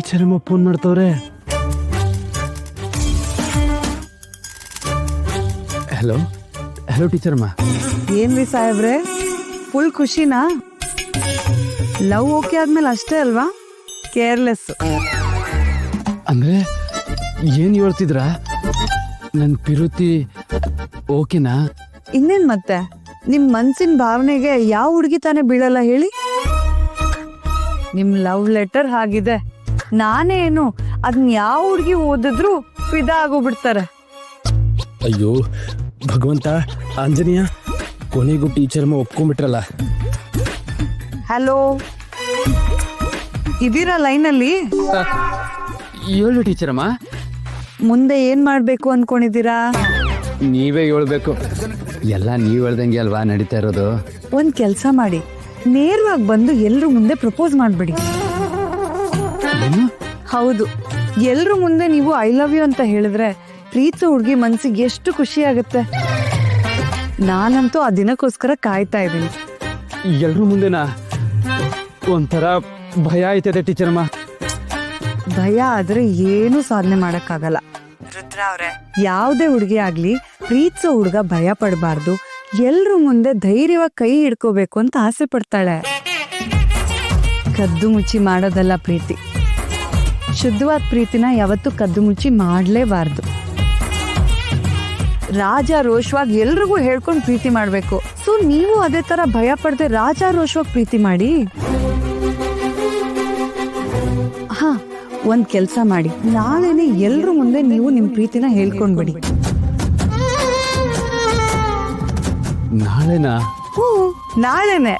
Teacher ಅಮ್ಮ phone ಮಾಡ್ತವ್ರೆ. Hello hello teacher ಅಮ್ಮ. ಏನ್ರಿ ಸಾಹೇಬ್ರೆ, ಫುಲ್ ಖುಷಿನಾ? ಲವ್ ಓಕೆ ಆದ್ಮೇಲೆ ಅಷ್ಟೇ ಅಲ್ವಾ ಕೇರ್ಲೆಸ್? ಅಂದ್ರೆ ಏನ್ ಹೇಳ್ತಿದ್ರ? ನನ್ ಪಿರುತಿ ಓಕೆನಾ? ಇನ್ನೇನ್ ಮತ್ತೆ, ನಿಮ್ ಮನ್ಸಿನ ಭಾವನೆಗೆ ಯಾವ ಹುಡುಗಿ ತಾನೇ ಬೀಳಲ್ಲ ಹೇಳಿ? ನಿಮ್ ಲವ್ ಲೆಟರ್ ಹಾಗಿದೆ. ನಾನೇ ಏನು ಅದನ್ನ ಯಾವ ಹುಡುಗಿ ಓದಿದ್ರು ಫಿದಾ ಆಗೋಗ್ಬಿಡ್ತಾರೆ. ಅಯ್ಯೋ ಭಗವಂತ, ಆಂಜನೇಯ, ಕೊನೆಗೂ ಟೀಚರ್ ಅಮ್ಮ ಒಪ್ಕೊಂಡ್ಬಿಟ್ರಲ್ಲ. ಹಲೋ, ಇದೀರಾ ಲೈನಲ್ಲಿ? ಹೇಳು ಟೀಚರ್ ಅಮ್ಮ. ಮುಂದೆ ಏನ್ ಮಾಡ್ಬೇಕು ಅನ್ಕೊಂಡಿದೀರಾ? ನೀವೇ ಹೇಳ್ಬೇಕು. ಎಲ್ಲ ನೀವ್ ಹೇಳ್ದಂಗೆ ಅಲ್ವಾ ನಡೀತಾ ಇರೋದು. ಒಂದ್ ಕೆಲ್ಸ ಮಾಡಿ, ನೇರವಾಗಿ ಬಂದು ಎಲ್ರ ಮುಂದೆ ಪ್ರಪೋಸ್ ಮಾಡ್ಬಿಡಿ. ಹೌದು, ಎಲ್ರ ಮುಂದೆ ನೀವು ಐ ಲವ್ ಯು ಅಂತ ಹೇಳಿದ್ರೆ ಪ್ರೀತಿ ಹುಡುಗಿ ಮನ್ಸಿಗೆ ಎಷ್ಟು ಖುಷಿ ಆಗುತ್ತೆ. ನಾನಂತೂ ಆ ದಿನಕ್ಕೋಸ್ಕರ ಕಾಯ್ತಾ ಇದ್ದೀನಿ. ಎಲ್ರ ಮುಂದೆನಾ? ಒಂಥರ ಭಯ ಆಯ್ತದೆ ಟೀಚರ್ ಅಮ್ಮ. ಭಯ ಆದ್ರೆ ಏನು ಸಾಧನೆ ಮಾಡಕ್ಕಾಗಲ್ಲ ರುದ್ರ ಅವ್ರೆ. ಯಾವುದೇ ಹುಡುಗಿ ಆಗ್ಲಿ ಪ್ರೀತಿಸೋ ಹುಡುಗ ಭಯ ಪಡಬಾರ್ದು, ಎಲ್ರ ಮುಂದೆ ಧೈರ್ಯವಾಗಿ ಕೈ ಹಿಡ್ಕೋಬೇಕು ಅಂತ ಆಸೆ ಪಡ್ತಾಳೆ. ಕದ್ದು ಮುಚ್ಚಿ ಮಾಡೋದಲ್ಲ ಪ್ರೀತಿ. ಶುದ್ಧವಾದ ಪ್ರೀತಿನ ಯಾವತ್ತೂ ಕದ್ದು ಮುಚ್ಚಿ ಮಾಡ್ಲೇಬಾರ್ದು. ರಾಜ ರೋಷವಾಗಿ ಎಲ್ರಿಗೂ ಹೇಳ್ಕೊಂಡು ಪ್ರೀತಿ ಮಾಡ್ಬೇಕು. ಸೊ ನೀವು ಅದೇ ತರ ಭಯ ಪಡದೆ ರಾಜ ರೋಷವಾಗಿ ಪ್ರೀತಿ ಮಾಡಿ. ಹಾ, ಒಂದ್ ಕೆಲ್ಸ ಮಾಡಿ, ನಾಳೆನೆ ಎಲ್ರ ಮುಂದೆ ನೀವು ನಿಮ್ ಪ್ರೀತಿನ ಹೇಳ್ಕೊಂಡ್ಬಿಡಿ. ನಾಳೆನಾ? ನಾಳೆನೆ.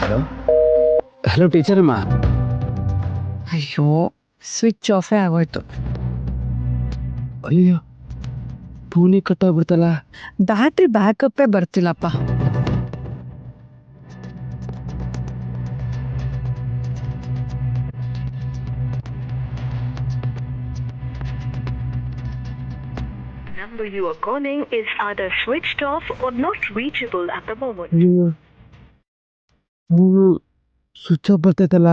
ಹಲೋ ಹಲೋ ಟೀಚರ್ ಅಮ್ಮ. ಅಯ್ಯೋ, ಸ್ವಿಚ್ ಆಫೇ ಆಗೋಯ್ತು. ಅಯ್ಯೋ, ಪೂನಿ ಕಟ್ಟಾಗ್ಬಿಡ್ತಲ್ಲ. Battery ಬ್ಯಾಕಪ್ಪೇ ಬರ್ತಿಲ್ಲಪ್ಪ. Number you are calling is either switched off or not reachable at the moment. Switch off ಬರ್ತೈತಲ್ಲ.